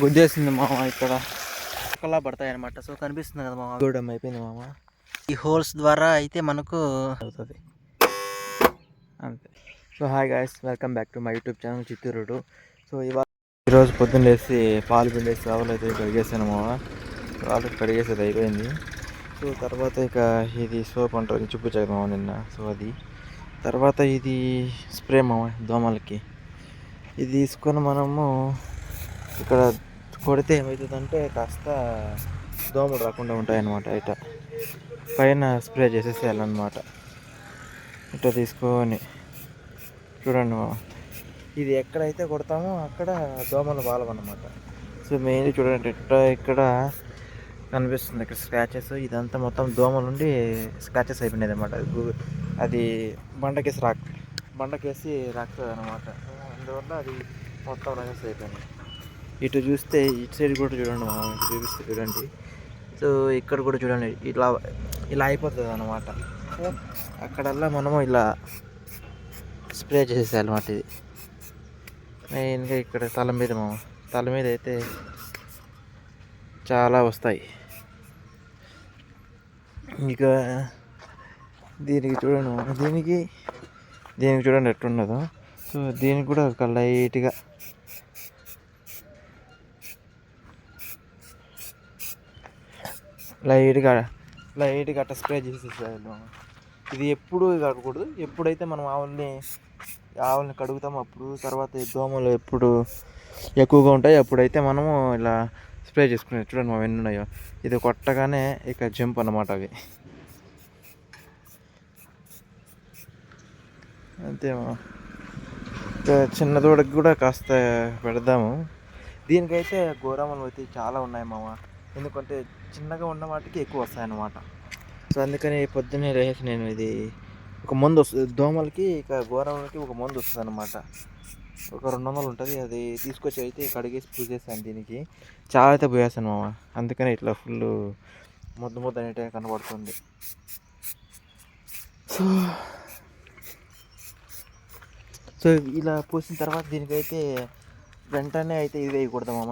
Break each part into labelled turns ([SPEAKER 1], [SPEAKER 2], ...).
[SPEAKER 1] గుద్దేసింది మామ. ఇక్కడ కల్లా పడతాయి అనమాట. సో కనిపిస్తుంది కదా మామ, గూడెం అయిపోయింది మామ. ఈ హోల్స్ ద్వారా అయితే మనకు అవుతుంది అంతే. So hi guys, welcome back to my YouTube channel Chittoorudu. So ఈరోజు పొద్దున్న లేసి పాలు పిండేసి ఆవులు అయితే కడిగేసాను మామ. ఆవులు కడిగేసేది అయిపోయింది. సో తర్వాత ఇక ఇది సోప్ అంటారు, చూపించాను మామ నిన్న. సో అది తర్వాత ఇది స్ప్రే మామ దోమలకి. ఇది తీసుకొని మనము ఇక్కడ కొడితే ఏమవుతుందంటే కాస్త దోమలు రాకుండా ఉంటాయన్నమాట. ఇట పైన స్ప్రే చేసేసేయాలన్నమాట. ఇట్లా తీసుకొని చూడండి మామ, ఇది ఎక్కడైతే కొడతామో అక్కడ దోమలు బాలవన్నమాట. సో మెయిన్ చూడండి, ఇక్కడ కనిపిస్తుంది ఇక్కడ స్క్రాచెస్. ఇదంతా మొత్తం దోమలు నుండి స్క్రాచెస్ అయిపోయినాయి అనమాట. అది బండకేసి రాస్తుంది అనమాట. అందువల్ల అది మొత్తం రంగస్ అయిపోయింది. ఇటు చూస్తే ఇటు సైడ్ కూడా చూడండి మా, చూపిస్తే చూడండి. సో ఇక్కడ కూడా చూడండి, ఇలా అయిపోతుంది అనమాట. అక్కడల్లా మనము ఇలా స్ప్రే చేసేసాలి అన్నమాట. ఇది మెయిన్గా ఇక్కడ తల మీద అయితే చాలా వస్తాయి. ఇక దీనికి చూడండి, దీనికి చూడండి ఎట్లున్నదో. సో దీనికి కూడా ఒక లైట్గా అట్లా స్ప్రే చేసేసాను. ఇది ఎప్పుడు కడగకూడదు. ఎప్పుడైతే మనం ఆవుల్ని కడుగుతామో అప్పుడు, తర్వాత దోమలు ఎప్పుడు ఎక్కువగా ఉంటాయి అప్పుడైతే మనము ఇలా స్ప్రే చేసుకునేది. చూడండి మా ఎన్ని ఉన్నాయో. ఇది కొట్టగానే ఇక జంప్ అన్నమాట అవి. అంతేమో. చిన్న దూడకి కూడా కాస్త పెడదాము. దీనికైతే గోరామలు అయితే చాలా ఉన్నాయి మామ. ఎందుకంటే చిన్నగా ఉన్న వాటికి ఎక్కువ వస్తాయన్నమాట. సో అందుకని పొద్దున్నే లేచి నేను ఇది ఒక మందు వస్తుంది దోమలకి, ఇక గోరామలకి ఒక మందు వస్తుంది అనమాట. ఒక 200 ఉంటుంది. అది తీసుకొచ్చి అయితే కడిగేసి పూజేసాను. దీనికి చాలా అయితే పోయేస్తాను మామ. అందుకని ఇట్లా ఫుల్ ముద్ద అనేటే కనబడుతుంది. సో ఇలా పూసిన తర్వాత దీనికైతే వెంటనే అయితే ఇది వేయకూడదు మామ.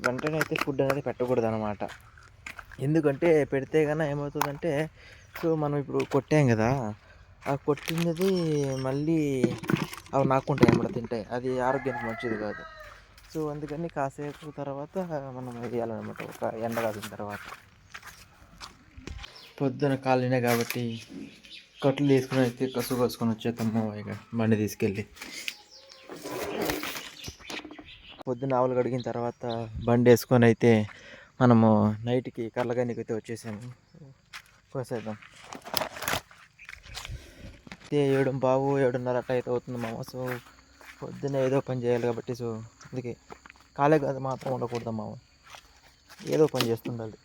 [SPEAKER 1] వెంటనే అయితే ఫుడ్ అనేది పెట్టకూడదు అనమాట. ఎందుకంటే పెడితే కన్నా ఏమవుతుందంటే, సో మనం ఇప్పుడు కొట్టాం కదా, ఆ కొట్టినది మళ్ళీ అవి నాకుంటాయి అన్నమాట, తింటాయి. అది ఆరోగ్యానికి మంచిది కాదు. సో అందుకని కాసేపు తర్వాత మనం వేయాలన్నమాట, ఒక ఎండ కాసిన తర్వాత. పొద్దున కాలినే కాబట్టి కట్లు తీసుకుని అయితే కసు కోసుకొని వచ్చేద్దాము. ఇక బండి తీసుకెళ్ళి పొద్దున్న ఆవులు కడిగిన తర్వాత బండి వేసుకొని అయితే మనము నైట్కి కర్లగానికి అయితే వచ్చేసాము. కోసేద్దాం. 7:15, 7:30 అయితే అవుతుంది మామ. సో పొద్దున్న ఏదో పని చేయాలి కాబట్టి, సో అందుకే కాలే కాదు మాత్రం ఉండకూడదు మామ, ఏదో పని చేస్తుండాలి.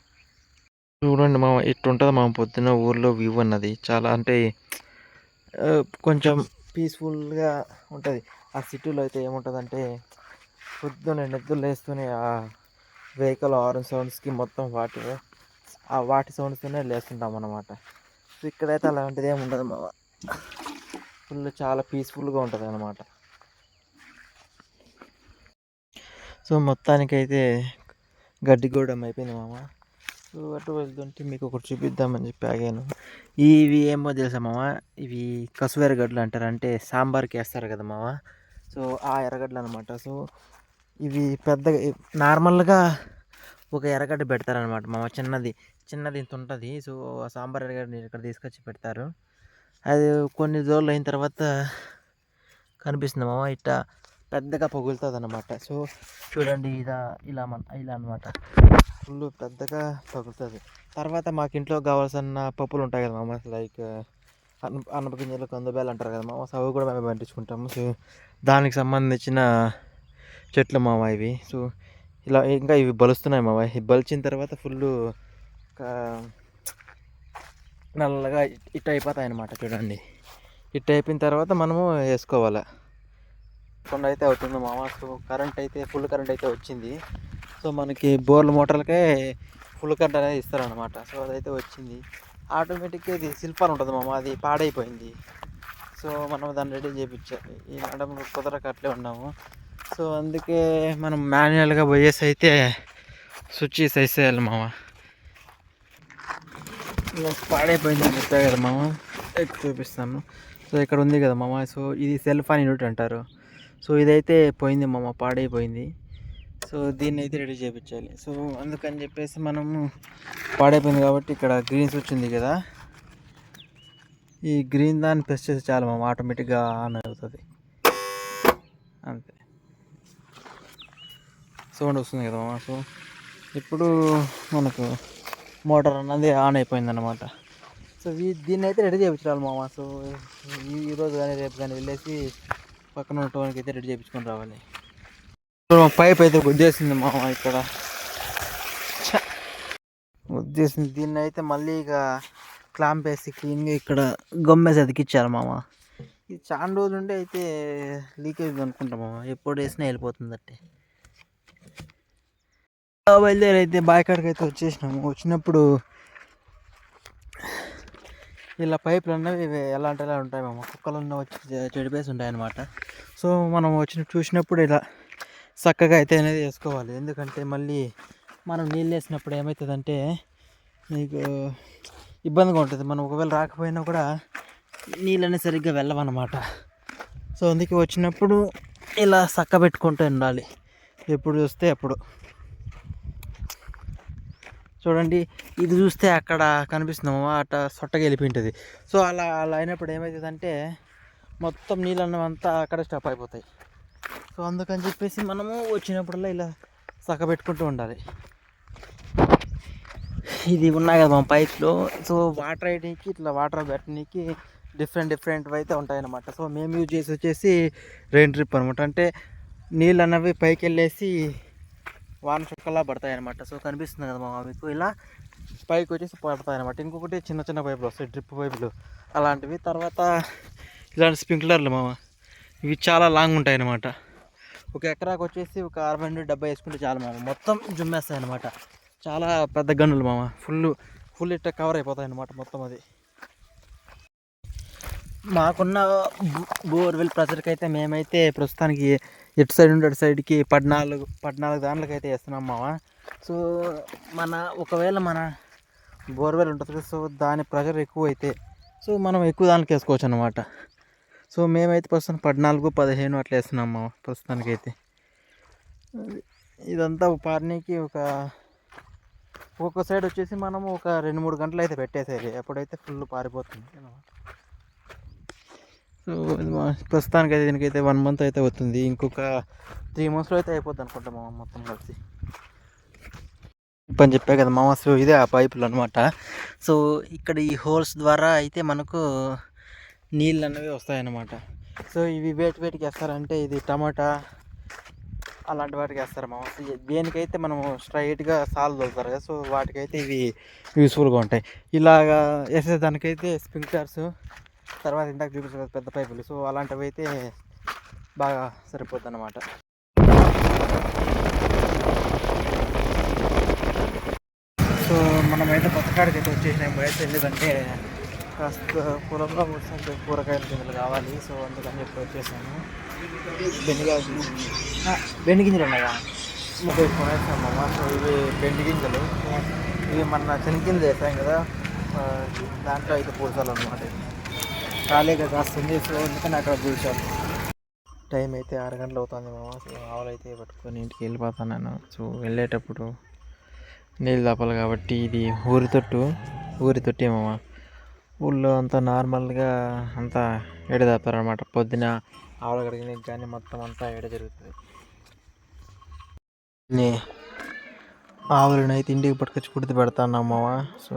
[SPEAKER 1] చూడండి మామ, ఇట్టుంటుంది మామ పొద్దున్న ఊర్లో వ్యూ అన్నది. చాలా అంటే కొంచెం పీస్ఫుల్గా ఉంటుంది. ఆ సిటీలో అయితే ఏముంటుందంటే, పొద్దున్న నిద్ర లేస్తూనే ఆ వెహికల్ హార్న్ సౌండ్స్కి మొత్తం వాటి సౌండ్స్తోనే లేస్తుంటాం అన్నమాట. సో ఇక్కడైతే అలాంటిది ఏమి ఉండదు మామ. ఫుల్ చాలా పీస్ఫుల్గా ఉంటుంది అన్నమాట. సో మొత్తానికైతే గడ్డిగూడెం అయిపోయింది మామ. సో అటు వెళ్తుంటే మీకు ఒకటి చూపిద్దామని చెప్పి ఆగాను. ఇవి ఏమో తెలుసా మామ, ఇవి కసువు ఎర్రగడ్డలు అంటారు. అంటే సాంబార్కి వేస్తారు కదా మామ. సో ఆ ఎర్రగడ్డలు అనమాట. సో ఇవి పెద్దగా నార్మల్గా ఒక ఎర్రగడ్డ పెడతారనమాట మామ, చిన్నది ఇంత ఉంటుంది. సో ఆ సాంబార్ ఎర్రగడ్డ ఇక్కడ తీసుకొచ్చి పెడతారు. అది కొన్ని రోజులు అయిన తర్వాత కనిపిస్తుంది మామ, ఇట్లా పెద్దగా పగులుతుంది అనమాట. సో చూడండి, ఇలా అనమాట, ఫుల్ పెద్దగా పగులుతుంది. తర్వాత మాకు ఇంట్లో కావాల్సిన పప్పులు ఉంటాయి కదా మామ, లైక్ అనపగింజలు, కందుబేలు అంటారు కదా మామ. సో అవి కూడా మేము పండించుకుంటాము. సో దానికి సంబంధించిన చెట్లు మామ ఇవి. సో ఇలా ఇంకా ఇవి బలుస్తున్నాయి మామ. ఇవి బలిచిన తర్వాత ఫుల్ నల్లగా ఇట్ అయిపోతాయి అన్నమాట. చూడండి, ఇట్ అయిపోయిన తర్వాత మనము వేసుకోవాలి. కొన్ని అయితే అవుతుంది మామ. సో కరెంట్ అయితే ఫుల్ కరెంట్ అయితే వచ్చింది. సో మనకి బోర్ల మోటార్లకే ఫుల్ కరెంట్ అనేది ఇస్తారనమాట. సో అదైతే వచ్చింది. ఆటోమేటిక్గా ఇది శిల్పాలు ఉంటుంది మామ, అది పాడైపోయింది. సో మనం దాన్ని రెడీ చేయించాలి. ఈ నడమ కుదరక అట్లే ఉన్నాము. సో అందుకే మనం మాన్యువల్గా పోయేసి అయితే స్విచ్ వేసేయాలి మామ. పాడైపోయిందని చెప్పా కదా మామ, ఎక్కువ చూపిస్తాను. సో ఇక్కడ ఉంది కదా మామ, సో ఇది సెల్ఫ్ అని యూనిట్ అంటారు. సో ఇదైతే పోయింది మామ, పాడైపోయింది. సో దీన్ని అయితే రెడీ చేయించాలి. సో అందుకని చెప్పేసి మనము పాడైపోయింది కాబట్టి ఇక్కడ గ్రీన్ స్విచ్ ఉంది కదా, ఈ గ్రీన్ దాన్ని ప్రెస్ చేసి చాలు మామ, ఆటోమేటిక్గా ఆన్ అవుతుంది. అంతే, సౌండ్ వస్తుంది కదా మామ. సో ఇప్పుడు మనకు మోటార్ అన్నది ఆన్ అయిపోయింది అన్నమాట. సో దీన్ని అయితే రెడీ చేయించాలి మామ. సో ఈరోజు కానీ రేపు కానీ వెళ్ళేసి పక్కన ఉన్న టోన్కి అయితే రెడీ చేయించుకొని రావాలి. పైప్ అయితే గుద్దేసింది మామ, ఇక్కడ గుద్దేసింది. దీన్ని అయితే మళ్ళీ ఇక క్లాంప్ వేసి క్లీన్గా ఇక్కడ గమ్మేసి అతికిచ్చారు మామ. ఇది చాలా రోజులు ఉంటే అయితే లీకేజ్ అనుకుంటాం మామ, ఎప్పుడు వేసినా వెళ్ళిపోతుందట్టే. బయలుదేరి అయితే బాయికాడికి అయితే వచ్చేసినాము. వచ్చినప్పుడు ఇలా పైపులు అన్నవి ఎలా అంటే ఎలా ఉంటాయి మామ, కుక్కలు ఉన్న వచ్చి చెడిపేసి ఉంటాయి అన్నమాట. సో మనం చూసినప్పుడు ఇలా చక్కగా అయితే అనేది వేసుకోవాలి. ఎందుకంటే మళ్ళీ మనం నీళ్ళు వేసినప్పుడు ఏమవుతుందంటే మీకు ఇబ్బందిగా ఉంటుంది. మనం ఒకవేళ రాకపోయినా కూడా నీళ్ళని సరిగ్గా వెళ్ళవన్నమాట. సో అందుకే వచ్చినప్పుడు ఇలా చక్క పెట్టుకుంటూ ఉండాలి, ఎప్పుడు చూస్తే అప్పుడు. చూడండి, ఇది చూస్తే అక్కడ కనిపిస్తున్నాము, అట సొట్టగా వెళ్ళిపోయింటుంది. సో అలా అయినప్పుడు ఏమవుతుందంటే మొత్తం నీళ్ళన్నవంతా అక్కడ స్టాప్ అయిపోతాయి. సో అందుకని చెప్పేసి మనము వచ్చినప్పుడల్లా ఇలా చక్క పెట్టుకుంటూ ఉండాలి. ఇది ఉన్నాయి కదా మా పైప్లో. సో వాటర్ వేయడానికి ఇట్లా వాటర్ పెట్టడానికి డిఫరెంట్ అయితే ఉంటాయన్నమాట. సో మేము యూజ్ చేసి వచ్చేసి రెయిన్ డ్రిప్ అనమాట. అంటే నీళ్ళు అన్నవి పైకి వెళ్ళేసి వాన చుక్కలా పడతాయి అనమాట. సో కనిపిస్తుంది కదా మామ మీకు, ఇలా పైకి వచ్చేసి పడతాయి అనమాట. ఇంకొకటి చిన్న పైపులు వస్తాయి, డ్రిప్ పైపులు అలాంటివి. తర్వాత ఇలాంటి స్ప్రింక్లర్లు మామ, ఇవి చాలా లాంగ్ ఉంటాయి అన్నమాట. ఒక ఎకరాకు వచ్చేసి ఒక 60 నుండి 70 వేసుకుంటే చాలా మామ, మొత్తం జుమ్మేస్తాయి అనమాట. చాలా పెద్ద గన్నులు మామ, ఫుల్ ఇట్ట కవర్ అయిపోతాయి అన్నమాట మొత్తం. అది మాకున్న బోర్వెల్ ప్రెజర్కి అయితే మేమైతే ప్రస్తుతానికి ఇటు సైడ్ నుండి అటు సైడ్కి 14 దాంట్లకైతే వేస్తున్నాం మామ. సో ఒకవేళ మన బోర్వెల్ ఉంటుంది, సో దాని ప్రెజర్ ఎక్కువ అయితే సో మనం ఎక్కువ దానికి వేసుకోవచ్చు అనమాట. సో మేమైతే ప్రస్తుతం 14, 15 అట్లా వేస్తున్నాం మామ ప్రస్తుతానికి అయితే. ఇదంతా పారనీకి ఒక్కొక్క సైడ్ వచ్చేసి మనము ఒక 2-3 గంటలు అయితే పెట్టేసేది, అప్పుడైతే ఫుల్ పారిపోతుంది. సో ప్రస్తుతానికి అయితే దీనికైతే 1 మంత్ అయితే అవుతుంది. ఇంకొక 3 మంత్స్లో అయితే అయిపోద్ది అనుకుంటా మామ మొత్తం కలిసి. పని చెప్పా కదా మామ. సో ఇదే ఆ పైపులు అనమాట. సో ఇక్కడ ఈ హోల్స్ ద్వారా అయితే మనకు నీళ్ళు అన్నవి వస్తాయన్నమాట. సో ఇవి వేటికి వేస్తారంటే ఇది టమాటా అలాంటి వాటికి వేస్తారు మామ. దేనికైతే మనం స్ట్రైట్గా సాల్వ్ తోలుతారు కదా, సో వాటికైతే ఇవి యూస్ఫుల్గా ఉంటాయి. ఇలాగా వేసేదానికైతే స్ప్రింక్లర్స్, తర్వాత ఇందాక చూపించారు పెద్ద పైపులు, సో అలాంటివి అయితే బాగా సరిపోద్ది అన్నమాట. సో మనమైతే కొత్తకాడికి అయితే వచ్చేసినాం బయట. ఎందుకంటే కాస్త పొలంలో కూర్చుంటే కూరగాయల గింజలు కావాలి. సో అందుకని చెప్పి వచ్చేసాను. బెండి గింజలు ఉన్నాయా, 30 కొనేసామమ్మ. సో ఇవి బెండి గింజలు, ఇవి మన శనగింజలు వేసాం కదా, దాంట్లో అయితే పూడ్చాలి అనమాట. ఖాళీగా కాస్తుంది, సో అందుకని అక్కడ పూడ్చాలి. టైం అయితే 6 గంటలు అవుతుంది మామ. సో ఆవులు అయితే పట్టుకొని ఇంటికి వెళ్ళిపోతాను నేను. సో వెళ్ళేటప్పుడు నీళ్ళు తప్పాలి కాబట్టి ఇది ఊరి తొట్టి మామ. ఊళ్ళో అంతా నార్మల్గా అంతా ఎడ తప్పారనమాట. పొద్దున ఆవుల కడిగిన కానీ మొత్తం అంతా ఎడ జరుగుతుంది. ఆవులను అయితే ఇంటికి పట్టుకొచ్చి కుడితి పెడతాను మామ. సో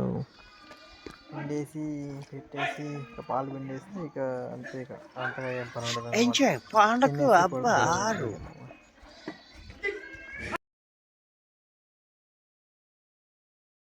[SPEAKER 1] పిండేసి పెట్టేసి ఇక పాలు పిండేసి ఇక అంతే, ఇక అంతగా ఏం పని ఉండదు.